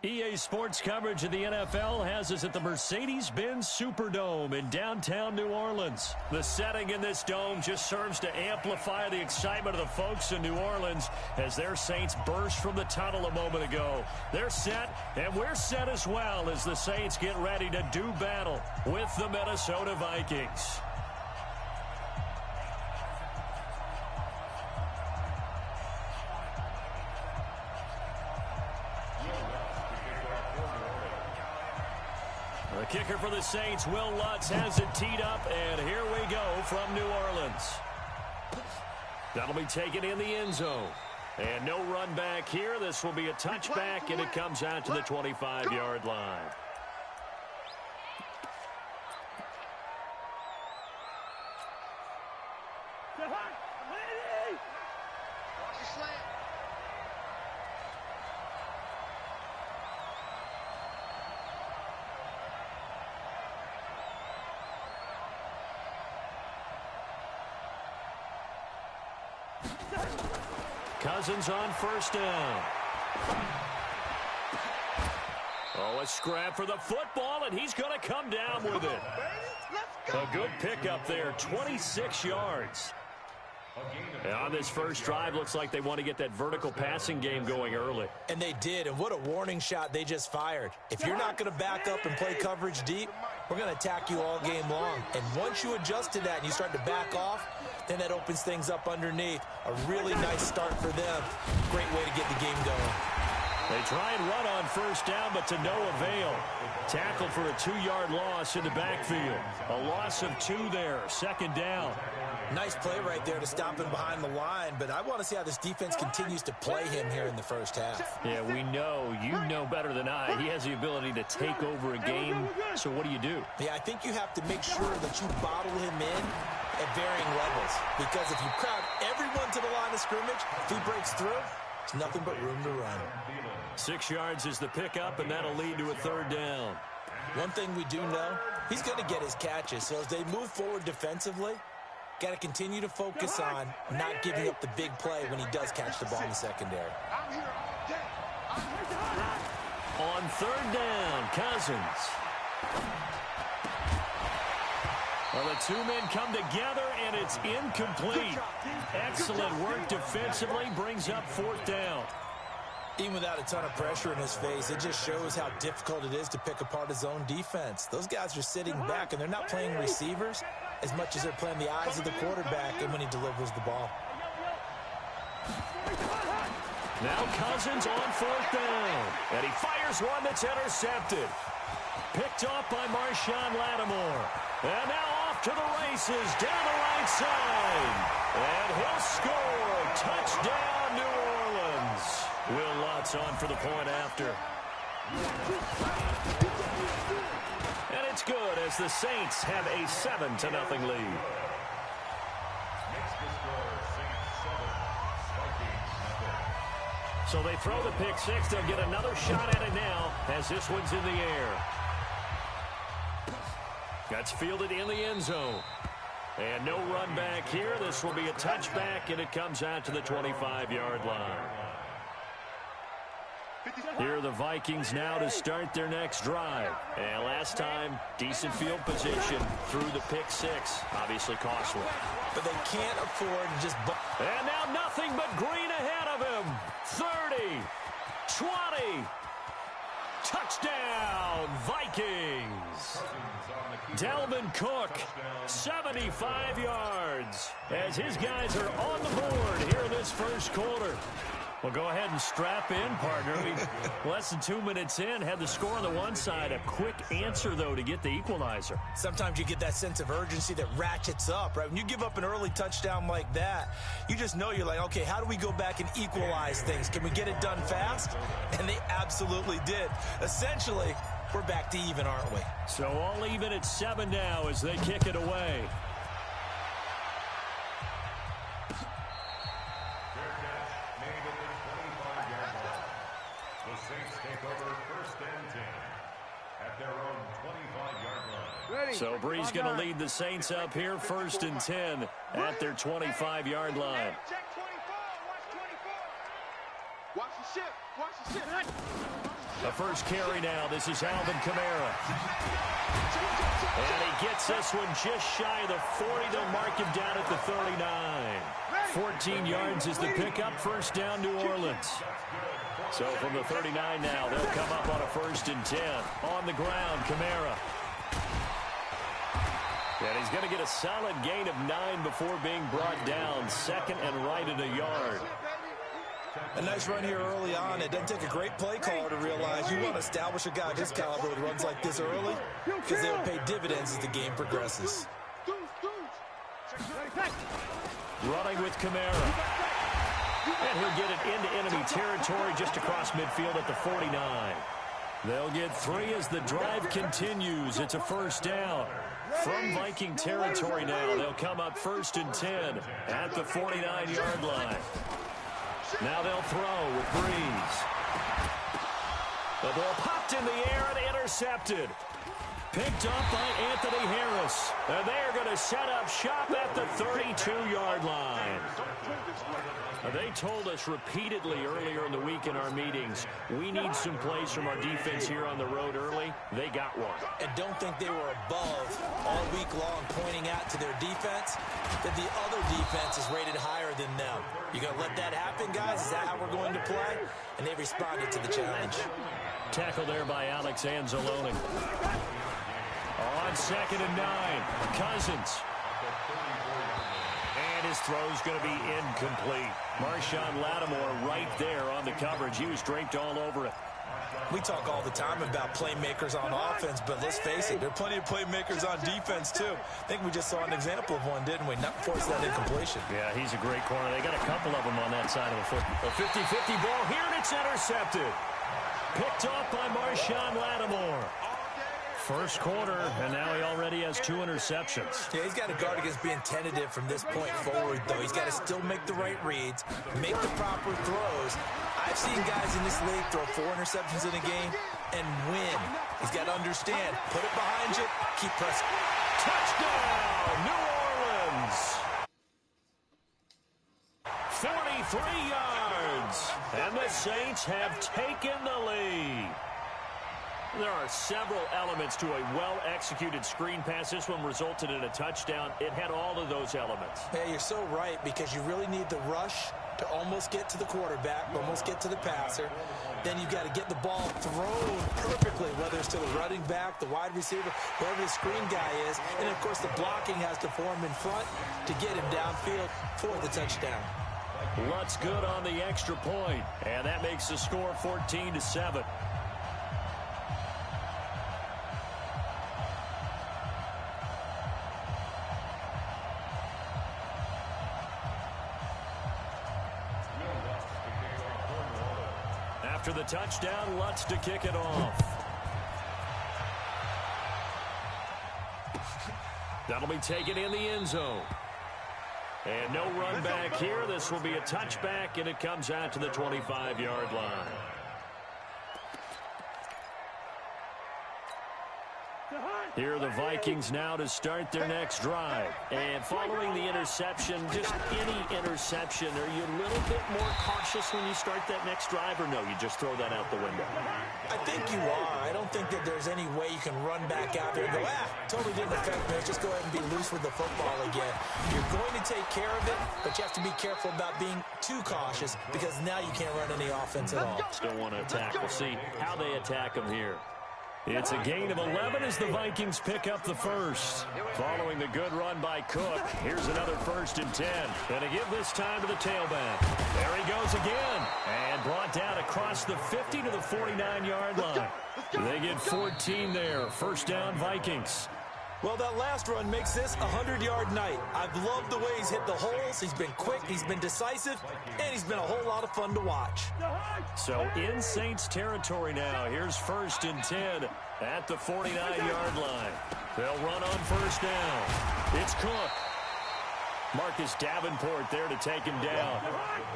EA Sports coverage of the NFL has us at the Mercedes-Benz Superdome in downtown New Orleans. The setting in this dome just serves to amplify the excitement of the folks in New Orleans as their Saints burst from the tunnel a moment ago. They're set, and we're set as well as the Saints get ready to do battle with the Minnesota Vikings. The kicker for the Saints, Will Lutz, has it teed up, and here we go from New Orleans. That'll be taken in the end zone. And no run back here. This will be a touchback, and it comes out to the 25-yard line. Cousins on first down. Oh, a scrap for the football, and he's going to come down with it. A good pickup there, 26 yards. And on this first drive, looks like they want to get that vertical passing game going early. And they did, and what a warning shot they just fired. If you're not going to back up and play coverage deep, we're going to attack you all game long. And once you adjust to that and you start to back off, then that opens things up underneath. A really nice start for them. Great way to get the game going. They try and run on first down, but to no avail. Tackle for a 2-yard loss in the backfield. A loss of 2 there, second down. Nice play right there to stop him behind the line, but I want to see how this defense continues to play him here in the first half. Yeah, we know. You know better than I. He has the ability to take over a game, so what do you do? Yeah, I think you have to make sure that you bottle him in at varying levels, because if you crowd everyone to the line of scrimmage, if he breaks through, there's nothing but room to run. 6 yards is the pickup, and that'll lead to a third down. One thing we do know, he's going to get his catches, so as they move forward defensively, got to continue to focus on not giving up the big play when he does catch the ball in the secondary. On third down, Cousins. Well, the two men come together, and it's incomplete. Excellent work defensively, brings up fourth down. Even without a ton of pressure in his face, it just shows how difficult it is to pick apart his own defense. Those guys are sitting back, and they're not playing receivers as much as they're playing the eyes of the quarterback and when he delivers the ball. Now Cousins on fourth down, and he fires one that's intercepted. Picked off by Marshawn Lattimore. And now off to the races down the right side. And he'll score. Touchdown, New Orleans. Will Lutz on for the point after. And it's good as the Saints have a 7-0 lead. So they throw the pick six. They'll get another shot at it now as this one's in the air. That's fielded in the end zone. And no run back here. This will be a touchback, and it comes out to the 25-yard line. Here are the Vikings now to start their next drive. And last time, decent field position through the pick six. Obviously costly. But they can't afford to just... And now nothing but green ahead of him. 30, 20, touchdown, Vikings. Dalvin Cook, 75 yards, as his guys are on the board here in this first quarter. Well, go ahead and strap in, partner. Less than 2 minutes in, had the score on the one side. A quick answer, though, to get the equalizer. Sometimes you get that sense of urgency that ratchets up, right? When you give up an early touchdown like that, you just know you're like, okay, how do we go back and equalize things? Can we get it done fast? And they absolutely did. Essentially, we're back to even, aren't we? So all even at 7 now as they kick it away. So Bree's going to lead the Saints up here, 1st and 10 at their 25-yard line. The first carry now. This is Alvin Kamara. And he gets this one just shy of the 40. They'll mark him down at the 39. 14 yards is the pickup. First down, New Orleans. So from the 39 now, they'll come up on a 1st and 10. On the ground, Kamara. And he's going to get a solid gain of 9 before being brought down. Second and right at a yard. A nice run here early on. It doesn't take a great play caller to realize you want to establish a guy this caliber with runs like this early because they'll pay dividends as the game progresses. Running with Kamara. And he'll get it into enemy territory just across midfield at the 49. They'll get 3 as the drive continues. It's a first down. From Viking territory now, they'll come up 1st and 10 at the 49-yard line. Now they'll throw with Breeze. The ball popped in the air and intercepted. Picked up by Anthony Harris. And they're going to set up shop at the 32-yard line. They told us repeatedly earlier in the week in our meetings, we need some plays from our defense here on the road early. They got one. And don't think they were above all week long pointing out to their defense that the other defense is rated higher than them. You going to let that happen, guys? Is that how we're going to play? And they responded to the challenge. Tackle there by Alex Anzalone. On 2nd and 9, Cousins. And his throw's going to be incomplete. Marshawn Lattimore right there on the coverage. He was draped all over it. We talk all the time about playmakers on offense, but let's face it, there are plenty of playmakers on defense, too. I think we just saw an example of one, didn't we? Not force that incompletion. Yeah, he's a great corner. They got a couple of them on that side of the foot. A 50-50 ball here, and it's intercepted. Picked off by Marshawn Lattimore. First quarter, and now he already has 2 interceptions. Yeah, he's got to guard against being tentative from this point forward, though. He's got to still make the right reads, make the proper throws. I've seen guys in this league throw 4 interceptions in a game and win. He's got to understand, put it behind you, keep pressing. Touchdown, New Orleans! 43 yards, and the Saints have taken the lead. There are several elements to a well-executed screen pass. This one resulted in a touchdown. It had all of those elements. Yeah, you're so right, because you really need the rush to almost get to the quarterback, almost get to the passer. Then you've got to get the ball thrown perfectly, whether it's to the running back, the wide receiver, whoever the screen guy is. And, of course, the blocking has to form in front to get him downfield for the touchdown. Lutz good on the extra point, and that makes the score 14-7. After the touchdown, Lutz to kick it off. That'll be taken in the end zone. And no run back here. This will be a touchback, and it comes out to the 25-yard line. Here are the Vikings now to start their next drive. And following the interception, just any interception, are you a little bit more cautious when you start that next drive, or no, you just throw that out the window? I think you are. I don't think that there's any way you can run back out there and go, totally didn't affect me. Let's just go ahead and be loose with the football again. You're going to take care of it, but you have to be careful about being too cautious because now you can't run any offense at all. Still want to attack. We'll see how they attack them here. It's a gain of 11 as the Vikings pick up the first. Following the good run by Cook, here's another 1st and 10. And to give this time to the tailback. There he goes again. And brought down across the 50 to the 49-yard line. They get 14 there. First down, Vikings. Well, that last run makes this a 100-yard night. I've loved the way he's hit the holes. He's been quick, he's been decisive, and he's been a whole lot of fun to watch. So in Saints territory now. Here's 1st and 10 at the 49-yard line. They'll run on first down. It's Cook. Marcus Davenport there to take him down.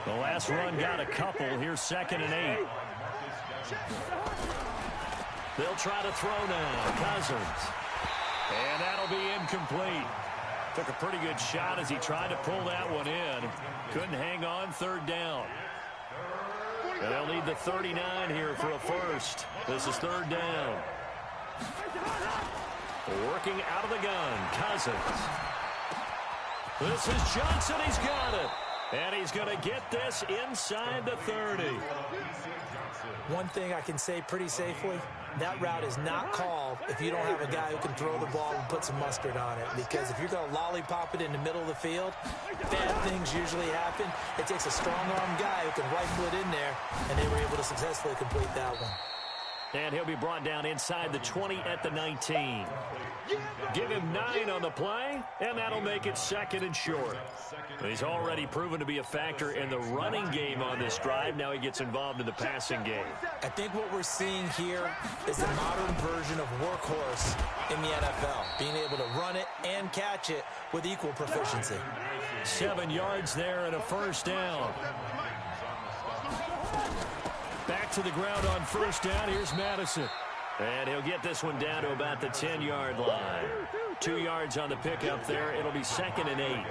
The last run got a couple. Here's 2nd and 8. They'll try to throw now. Cousins. And that'll be incomplete. Took a pretty good shot as he tried to pull that one in. Couldn't hang on. 3rd down. And they'll need the 39 here for a first. This is third down. Working out of the gun, Cousins. This is Johnson. He's got it. And he's going to get this inside the 30. One thing I can say pretty safely, that route is not called if you don't have a guy who can throw the ball and put some mustard on it. Because if you're going to lollipop it in the middle of the field, bad things usually happen. It takes a strong-arm guy who can rifle it in there, and they were able to successfully complete that one. And he'll be brought down inside the 20 at the 19. Give him 9 on the play, and that'll make it second and short. He's already proven to be a factor in the running game on this drive. Now he gets involved in the passing game. I think what we're seeing here is the modern version of workhorse in the NFL, being able to run it and catch it with equal proficiency. 7 yards there and a first down. Back to the ground on first down. Here's Madison. And he'll get this one down to about the 10-yard line. 2 yards on the pickup there. It'll be second and 8.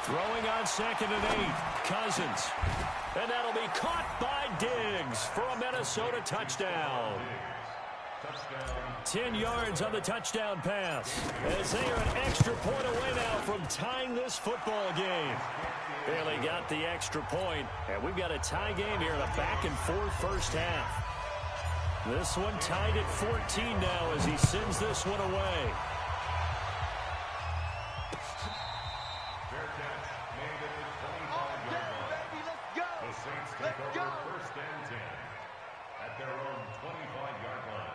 Throwing on second and 8. Cousins. And that'll be caught by Diggs for a Minnesota touchdown. 10 yards on the touchdown pass. As they are an extra point away now from tying this football game. Barely got the extra point, and we've got a tie game here in a back-and-forth first half. This one tied at 14 now as he sends this one away. The Saints take over first and 10 at their own 25-yard line.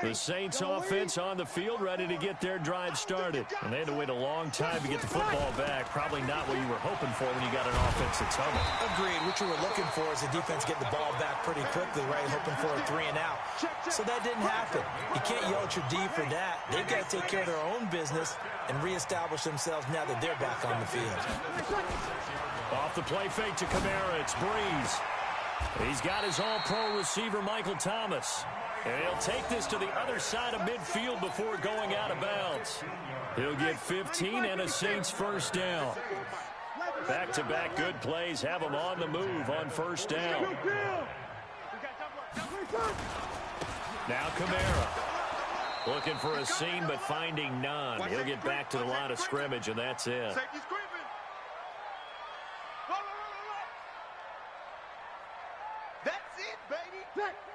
The Saints offense on the field, ready to get their drive started. And they had to wait a long time to get the football back. Probably not what you were hoping for when you got an offense that's humming. Agreed. What you were looking for is the defense get the ball back pretty quickly, right? Hoping for a 3 and out. So that didn't happen. You can't yell at your D for that. They've got to take care of their own business and reestablish themselves now that they're back on the field. Off the play fake to Kamara. It's Breeze. He's got his all-pro receiver, Michael Thomas. And he'll take this to the other side of midfield before going out of bounds. He'll get 15 and a Saints first down. Back-to-back good plays have him on the move on first down. Now Kamara. Looking for a seam but finding none. He'll get back to the line of scrimmage, and that's it.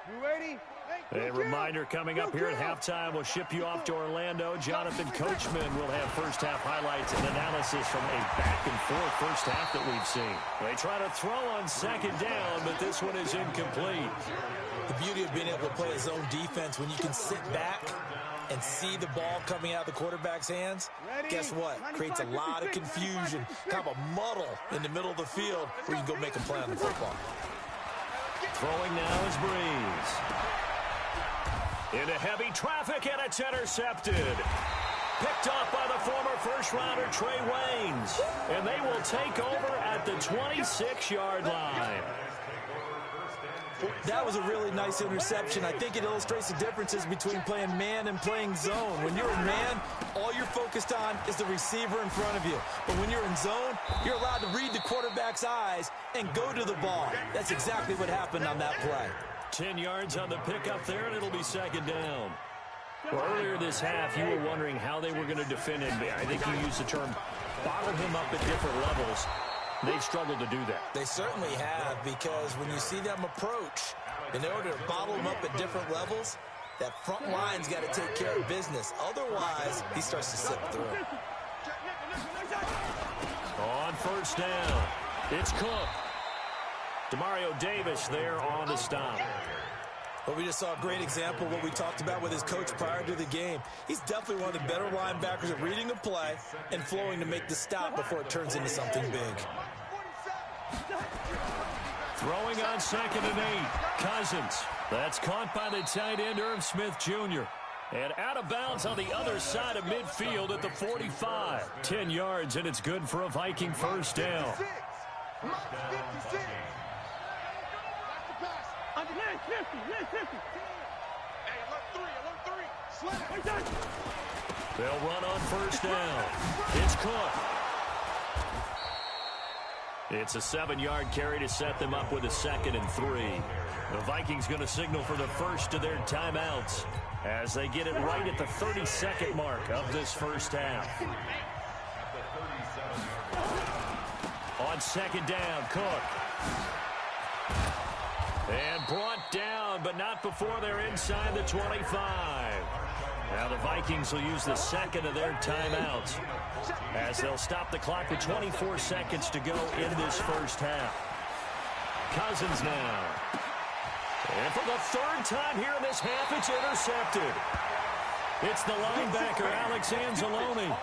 You ready? A reminder coming up here at halftime. We'll ship you off to Orlando. Jonathan Coachman will have first-half highlights and analysis from a back-and-forth first half that we've seen. They try to throw on second down, but this one is incomplete. The beauty of being able to play a zone defense when you can sit back and see the ball coming out of the quarterback's hands, guess what? Creates a lot of confusion, kind of a muddle in the middle of the field where you can go make a play on the football. Throwing now is Breeze. Into heavy traffic, and it's intercepted. Picked off by the former first-rounder Trey Waynes. And they will take over at the 26-yard line. That was a really nice interception. I think it illustrates the differences between playing man and playing zone. When you're in man, all you're focused on is the receiver in front of you. But when you're in zone, you're allowed to read the quarterback's eyes and go to the ball. That's exactly what happened on that play. 10 yards on the pickup there, and it'll be second down. Well, earlier this half, you were wondering how they were going to defend him. I think you used the term bottle him up at different levels. They've struggled to do that. They certainly have, because when you see them approach, in order to bottle him up at different levels, that front line's got to take care of business. Otherwise, he starts to slip through. On first down, it's Cook. Demario Davis there on the stop. Well, we just saw a great example of what we talked about with his coach prior to the game. He's definitely one of the better linebackers at reading a play and flowing to make the stop before it turns into something big. Throwing on second and 8, Cousins. That's caught by the tight end, Irv Smith Jr. And out of bounds on the other side of midfield at the 45. 10 yards, and it's good for a Viking first down. They'll run on first down. It's Cook. It's a 7-yard carry to set them up with a 2nd and 3. The Vikings going to signal for the first of their timeouts as they get it right at the 32nd mark of this first half. On 2nd down, Cook. And brought down, but not before they're inside the 25. Now the Vikings will use the 2nd of their timeouts as they'll stop the clock with 24 seconds to go in this first half. Cousins now. And for the 3rd time here in this half, it's intercepted. It's the linebacker, Alex Anzalone.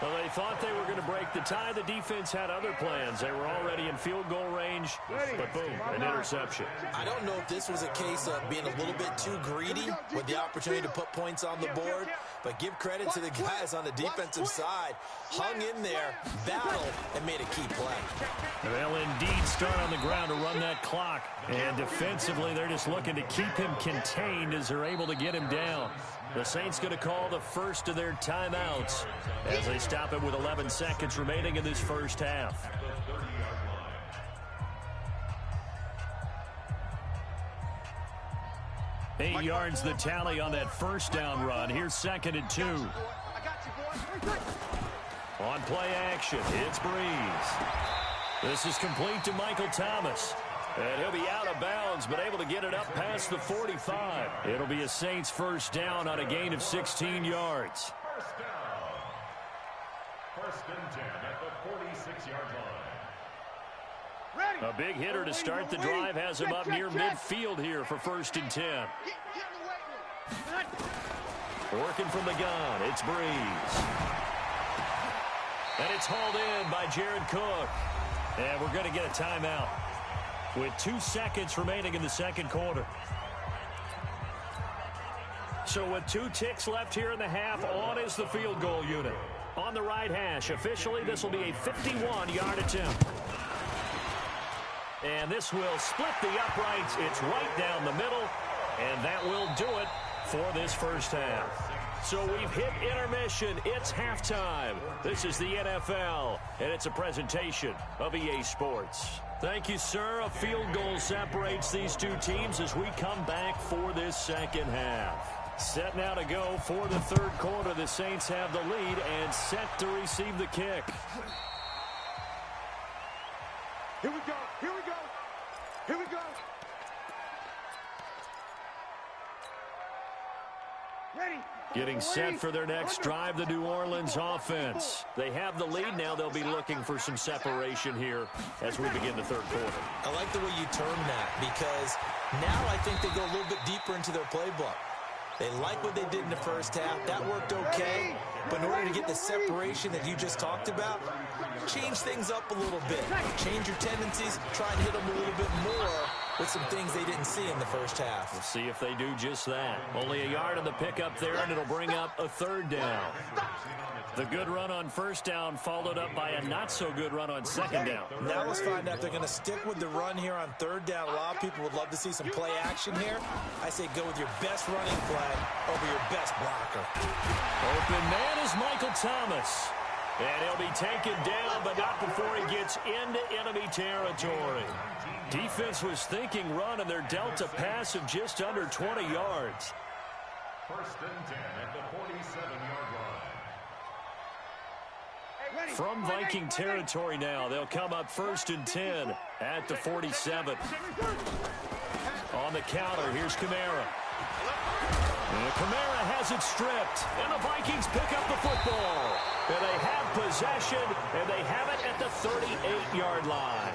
Well, they thought they were going to break the tie. The defense had other plans. They were already in field goal range, but boom, an interception. I don't know if this was a case of being a little bit too greedy with the opportunity to put points on the board, but give credit to the guys on the defensive side. Hung in there, battled, and made a key play. They'll indeed start on the ground to run that clock. And defensively, they're just looking to keep him contained as they're able to get him down. The Saints going to call the first of their timeouts as they stop it with 11 seconds remaining in this first half. Eight yards the tally on that first down run. Here's 2nd and 2. On play action, it's Breeze. This is complete to Michael Thomas. And he'll be out of bounds, but able to get it up past the 45. It'll be a Saints first down on a gain of 16 yards. First and 10 at the 46-yard line. A big hitter to start the drive has him up near midfield here for 1st and 10. Working from the gun, it's Breeze. And it's hauled in by Jared Cook. And we're going to get a timeout with 2 seconds remaining in the 2nd quarter. So with 2 ticks left here in the half, on is the field goal unit. On the right hash, officially this will be a 51-yard attempt. And this will split the uprights. It's right down the middle, and that will do it for this first half. So we've hit intermission. It's halftime. This is the NFL, and it's a presentation of EA Sports. Thank you, sir. A field goal separates these two teams as we come back for this second half. Set now to go for the 3rd quarter. The Saints have the lead and set to receive the kick. Here we go. Here we go. Here we go. Ready. Getting set for their next drive, the New Orleans offense. They have the lead now. They'll be looking for some separation here as we begin the 3rd quarter. I like the way you term that because now I think they go a little bit deeper into their playbook. They like what they did in the first half. That worked okay. But in order to get the separation that you just talked about, change things up a little bit. Change your tendencies. Try and hit them a little bit more with some things they didn't see in the first half. We'll see if they do just that. Only a yard on the pickup there, and it'll bring up a 3rd down. The good run on first down followed up by a not-so-good run on 2nd down. Now let's find out if they're going to stick with the run here on 3rd down. A lot of people would love to see some play action here. I say go with your best running play over your best blocker. Open man is Michael Thomas. And he'll be taken down, but not before he gets into enemy territory. Defense was thinking run, and they're dealt a pass of just under 20 yards. First and 10 at the 47-yard line. From Viking territory now, they'll come up 1st and 10 at the 47. On the counter, here's Kamara. And Kamara has it stripped, and the Vikings pick up the football. And they have possession, and they have it at the 38-yard line.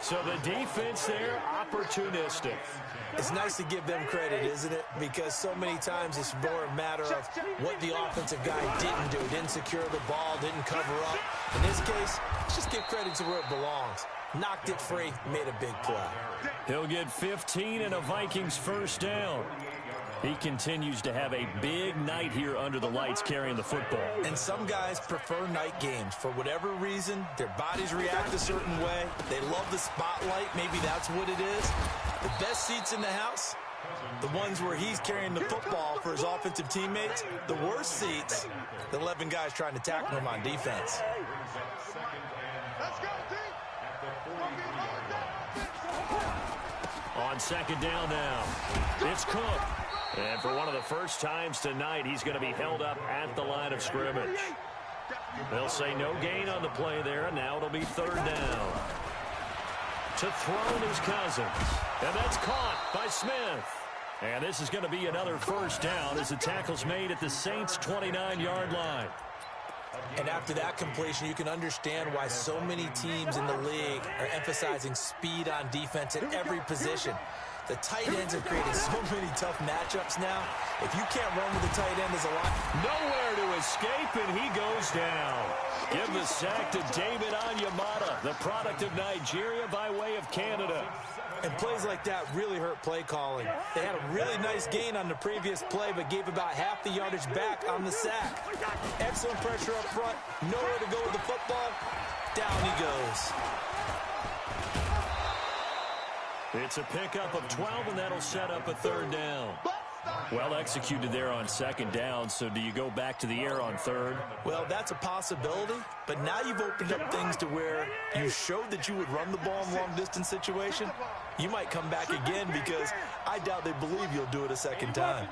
So the defense there, opportunistic. It's nice to give them credit, isn't it? Because so many times it's more a matter of what the offensive guy didn't do. Didn't secure the ball, didn't cover up. In this case, let's just give credit to where it belongs. Knocked it free, made a big play. He'll get 15 and a Vikings first down. He continues to have a big night here under the lights carrying the football. And some guys prefer night games. For whatever reason, their bodies react a certain way. They love the spotlight. Maybe that's what it is. The best seats in the house, the ones where he's carrying the football for his offensive teammates. The worst seats, the 11 guys trying to tackle him on defense. Let's go, team. On second down now, it's Cook. And for one of the first times tonight, he's going to be held up at the line of scrimmage. They'll say no gain on the play there, and now it'll be third down. To throw is Cousins. And that's caught by Smith. And this is going to be another first down as the tackle's made at the Saints' 29-yard line. And after that completion, you can understand why so many teams in the league are emphasizing speed on defense at every position. The tight ends have created so many tough matchups now. If you can't run with the tight end as a line, nowhere to escape, and he goes down. Give the sack to David Onyemata, the product of Nigeria by way of Canada. And plays like that really hurt play calling. They had a really nice gain on the previous play, but gave about half the yardage back on the sack. Excellent pressure up front. Nowhere to go with the football. Down he goes. It's a pickup of 12, and that'll set up a third down. Well executed there on second down, so do you go back to the air on third? Well, that's a possibility, but now you've opened up things to where you showed that you would run the ball in long-distance situation. You might come back again because I doubt they believe you'll do it a second time.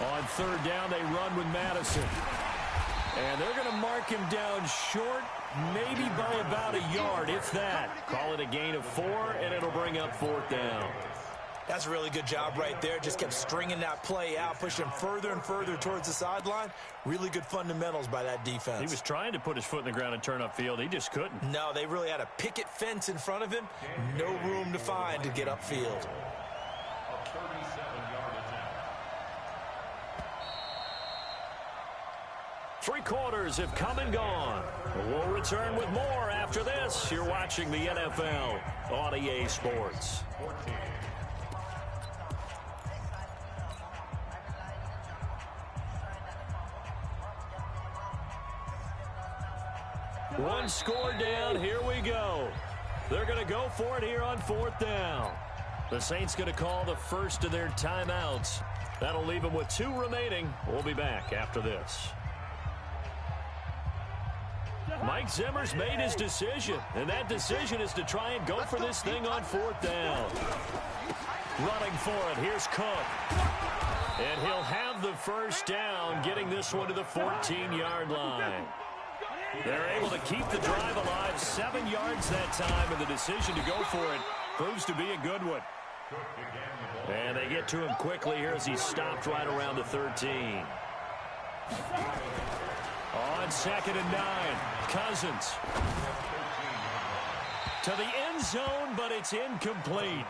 On third down, they run with Madison. And they're going to mark him down short, maybe by about a yard, if that. Call it a gain of 4, and it'll bring up fourth down. That's a really good job right there. Just kept stringing that play out, pushing him further and further towards the sideline. Really good fundamentals by that defense. He was trying to put his foot in the ground and turn upfield. He just couldn't. No, they really had a picket fence in front of him. No room to find to get upfield. Three quarters have come and gone. We'll return with more after this. You're watching the NFL on EA Sports. One score down. Here we go. They're going to go for it here on fourth down. The Saints going to call the first of their timeouts. That'll leave them with 2 remaining. We'll be back after this. Mike Zimmer's made his decision, and that decision is to try and go for this thing on fourth down. Running for it, here's Cook. And he'll have the first down, getting this one to the 14-yard line. They're able to keep the drive alive, 7 yards that time, and the decision to go for it proves to be a good one. And they get to him quickly here as he stopped right around the 13. On second and 9, Cousins. To the end zone, but it's incomplete.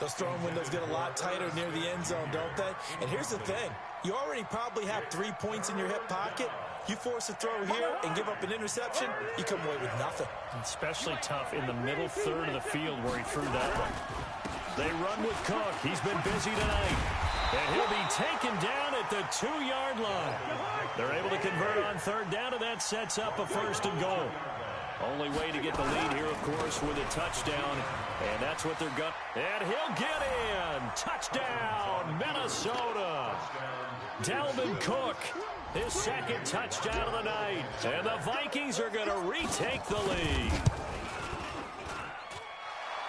Those throwing windows get a lot tighter near the end zone, don't they? And here's the thing. You already probably have 3 points in your hip pocket. You force a throw here and give up an interception, you come away with nothing. Especially tough in the middle third of the field where he threw that one. They run with Cook. He's been busy tonight. And he'll be taken down at the 2-yard line. They're able to convert on third down, and that sets up a first and goal. Only way to get the lead here, of course, with a touchdown. And that's what they're got. And he'll get in. Touchdown, Minnesota. Dalvin Cook, his second touchdown of the night. And the Vikings are going to retake the lead.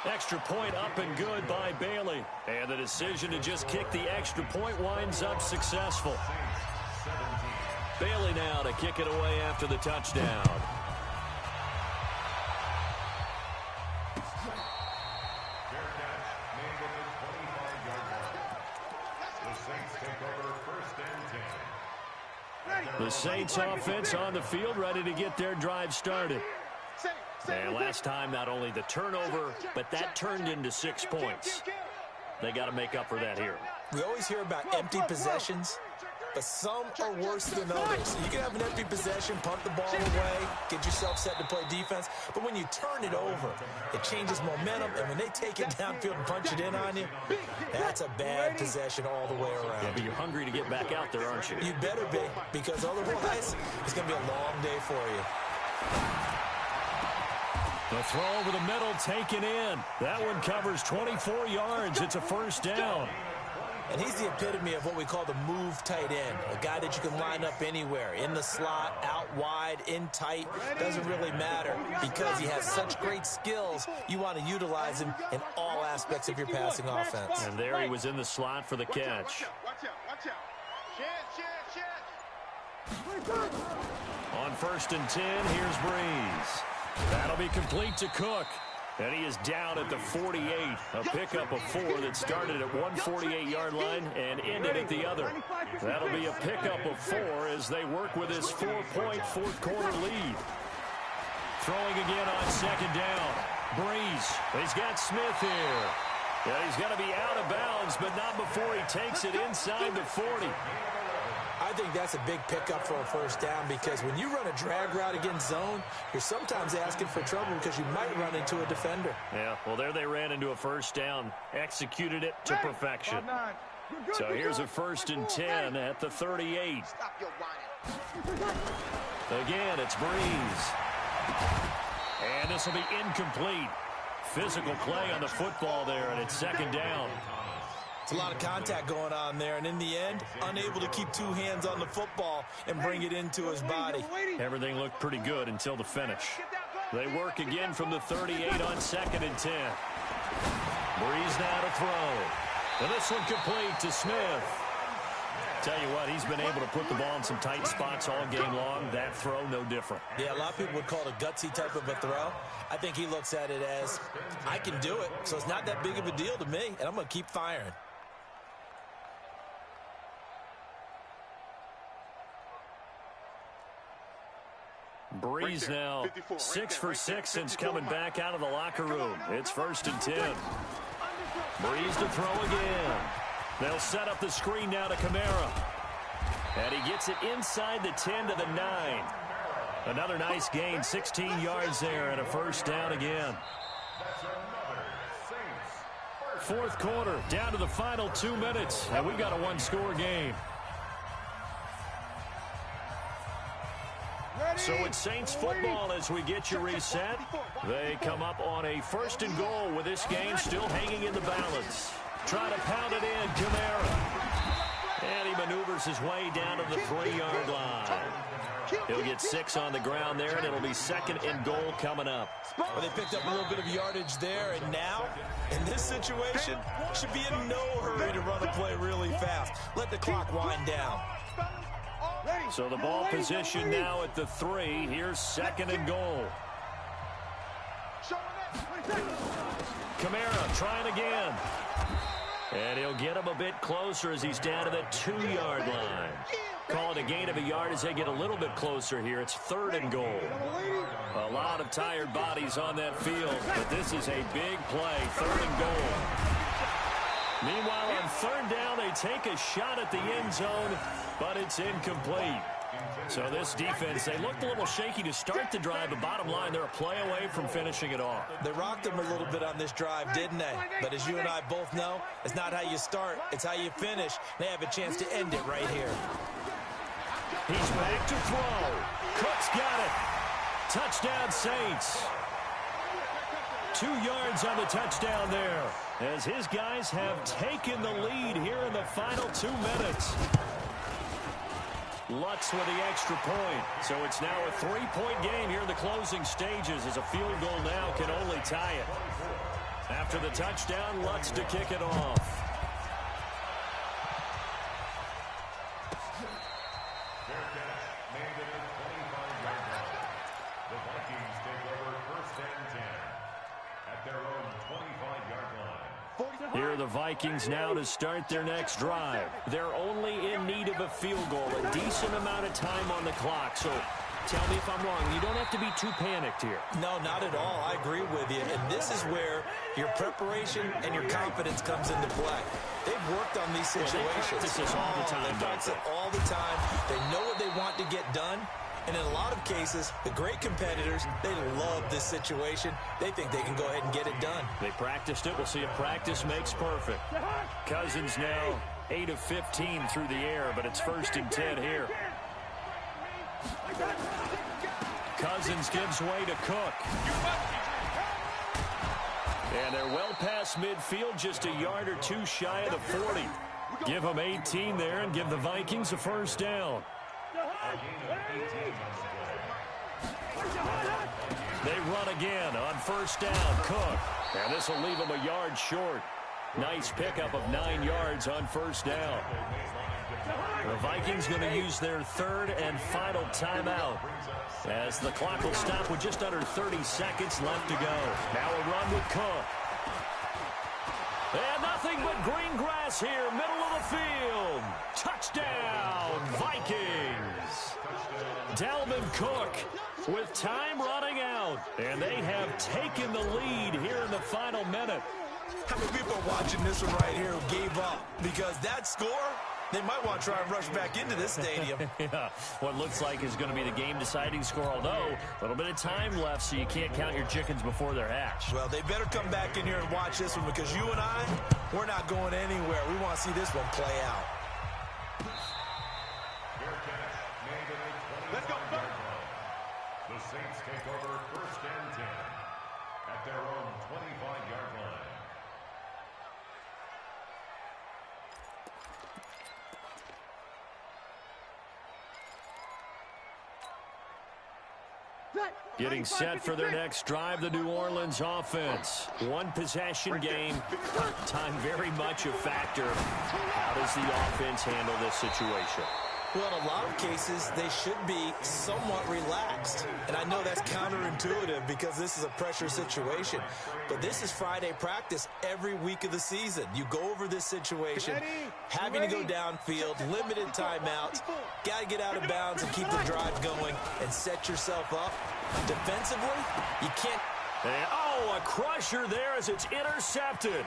Extra point up and good by Bailey. And the decision to just kick the extra point winds up successful. Bailey now to kick it away after the touchdown. The Saints offense on the field, ready to get their drive started. And last time, not only the turnover, but that turned into 6 points. They got to make up for that here. We always hear about empty possessions. but some are worse than others. You can have an empty possession, punt the ball away, get yourself set to play defense, but when you turn it over, it changes momentum, and when they take it downfield and punch it in on you, that's a bad possession all the way around. Yeah, but you're hungry to get back out there, aren't you? You better be, because otherwise, it's going to be a long day for you. The throw over the middle taken in. That one covers 24 yards. It's a first down. And he's the epitome of what we call the move tight end, a guy that you can line up anywhere, in the slot, out wide, in tight, doesn't really matter because he has such great skills. You want to utilize him in all aspects of your passing offense. And there he was in the slot for the catch. Watch out. On 1st and 10, here's Breeze. That'll be complete to Cook. And he is down at the 48. A pickup of 4 that started at one 48-yard line and ended at the other. That'll be a pickup of 4 as they work with this 4-point fourth-quarter lead. Throwing again on 2nd down. Breeze. He's got Smith here. Yeah, he's got to be out of bounds, but not before he takes it inside the 40. I think that's a big pickup for a first down because when you run a drag route against zone, you're sometimes asking for trouble because you might run into a defender. Yeah, well, there they ran into a first down, executed it to perfection. So here's a 1st and 10 at the 38. Again, it's Breeze. And this will be incomplete. Physical play on the football there, and it's 2nd down. It's a lot of contact going on there, and in the end, unable to keep 2 hands on the football and bring it into his body. Everything looked pretty good until the finish. They work again from the 38 on 2nd and 10. Breeze now to throw. And this one complete to Smith. Tell you what, he's been able to put the ball in some tight spots all game long. That throw, no different. Yeah, a lot of people would call it a gutsy type of a throw. I think he looks at it as, I can do it, so it's not that big of a deal to me, and I'm going to keep firing. Breeze now 6 for 6 since coming back out of the locker room. It's 1st and 10. Breeze to throw again. They'll set up the screen now to Kamara. And he gets it inside the 10 to the 9. Another nice gain, 16 yards there and a first down again. 4th quarter, down to the final 2 minutes, and we've got a 1-score game. So it's Saints football as we get you reset. They come up on a 1st and goal with this game still hanging in the balance. Trying to pound it in, Kamara. And he maneuvers his way down to the 3-yard line. He'll get 6 on the ground there, and it'll be 2nd and goal coming up. Well, they picked up a little bit of yardage there, and now, in this situation, should be in no hurry to run a play really fast. Let the clock wind down. So the ball position now at the 3. Here's 2nd and goal. Kamara trying again. And he'll get him a bit closer as he's down to the 2-yard line. Call it a gain of a yard as they get a little bit closer here. It's 3rd and goal. A lot of tired bodies on that field, but this is a big play. 3rd and goal. Meanwhile, on 3rd down, they take a shot at the end zone, but it's incomplete. So this defense, they looked a little shaky to start the drive, but bottom line, they're a play away from finishing it off. They rocked them a little bit on this drive, didn't they? But as you and I both know, it's not how you start, it's how you finish. They have a chance to end it right here. He's back to throw. Cook's got it. Touchdown, Saints. 2 yards on the touchdown there, as his guys have taken the lead here in the final 2 minutes. Lutz with the extra point. So it's now a 3-point game here in the closing stages, as a field goal now can only tie it. After the touchdown, Lutz to kick it off. Here are the Vikings now to start their next drive. They're only in need of a field goal, a decent amount of time on the clock. So tell me if I'm wrong. You don't have to be too panicked here. No, not at all. I agree with you. And this is where your preparation and your confidence comes into play. They've worked on these situations. Well, they practice this all the time, They practice it all the time. They know what they want to get done. And in a lot of cases, the great competitors, they love this situation. They think they can go ahead and get it done. They practiced it. We'll see if practice makes perfect. Cousins now 8 of 15 through the air, but it's 1st and 10 here. Cousins gives way to Cook. And they're well past midfield, just a yard or two shy of the 40. Give them 18 there and give the Vikings a 1st down. They run again on 1st down. Cook. And this will leave them a yard short. Nice pickup of 9 yards on 1st down. The Vikings going to use their 3rd and final timeout as the clock will stop with just under 30 seconds left to go. Now a run with Cook. And nothing but green grass here, middle of the field. Touchdown, Vikings. Dalvin Cook with time running out. And they have taken the lead here in the final minute. How many people are watching this one right here who gave up? Because that score, they might want to try and rush back into this stadium. Yeah, what looks like is going to be the game-deciding score, although a little bit of time left, so you can't count your chickens before they're hatched. Well, they better come back in here and watch this one, because you and I, we're not going anywhere. We want to see this one play out. Let's go. The Saints take over 1st and 10 at their own 25-yard line. Getting set for their next drive, the New Orleans offense. One possession game. Time very much a factor. How does the offense handle this situation? Well, in a lot of cases, they should be somewhat relaxed. And I know that's counterintuitive because this is a pressure situation. But this is Friday practice every week of the season. You go over this situation, having to go downfield, limited timeouts, got to get out of bounds and keep the drive going and set yourself up. Defensively, you can't. And, a crusher there as it's intercepted.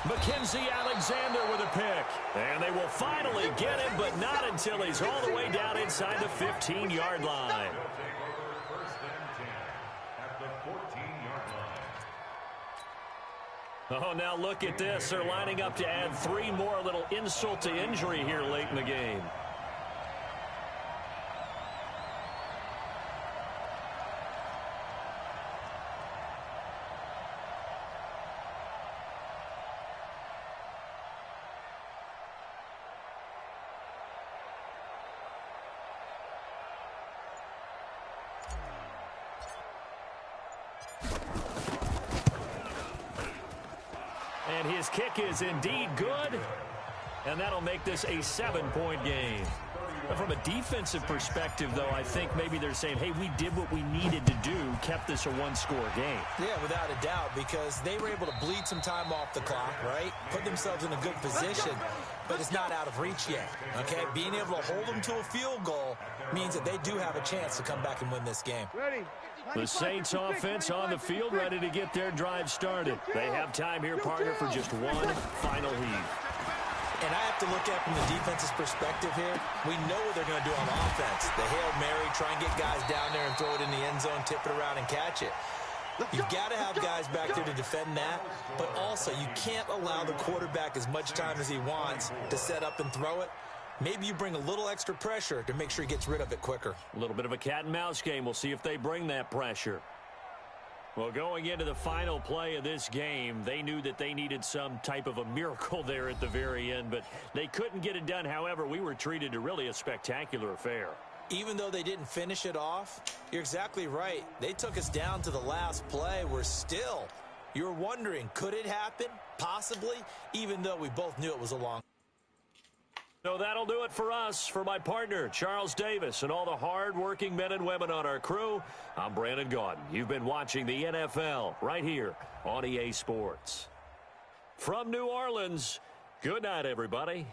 Mackenzie Alexander with a pick. And they will finally get him, but not until he's all the way down inside the 15-yard line. Oh, now look at this. They're lining up to add 3 more, a little insult to injury here late in the game. And his kick is indeed good. And that'll make this a 7-point game. From a defensive perspective, though, I think maybe they're saying, hey, we did what we needed to do, kept this a 1-score game. Yeah, without a doubt, because they were able to bleed some time off the clock, right? Put themselves in a good position, but it's not out of reach yet, okay? Being able to hold them to a field goal means that they do have a chance to come back and win this game. The Saints offense on the field, ready to get their drive started. They have time here, partner, for just one final heave. And I have to look at from the defense's perspective here. We know what they're going to do on offense. The Hail Mary, try and get guys down there and throw it in the end zone, tip it around and catch it. You've got to have guys back there to defend that, but also you can't allow the quarterback as much time as he wants to set up and throw it. Maybe you bring a little extra pressure to make sure he gets rid of it quicker. A little bit of a cat and mouse game. We'll see if they bring that pressure. Well, going into the final play of this game, they knew that they needed some type of a miracle there at the very end, but they couldn't get it done. However, we were treated to really a spectacular affair. Even though they didn't finish it off, you're exactly right. They took us down to the last play. You're wondering, could it happen? Possibly, even though we both knew it was a long. So that'll do it for us. For my partner, Charles Davis, and all the hard-working men and women on our crew, I'm Brandon Gaudin. You've been watching the NFL right here on EA Sports. From New Orleans, good night, everybody.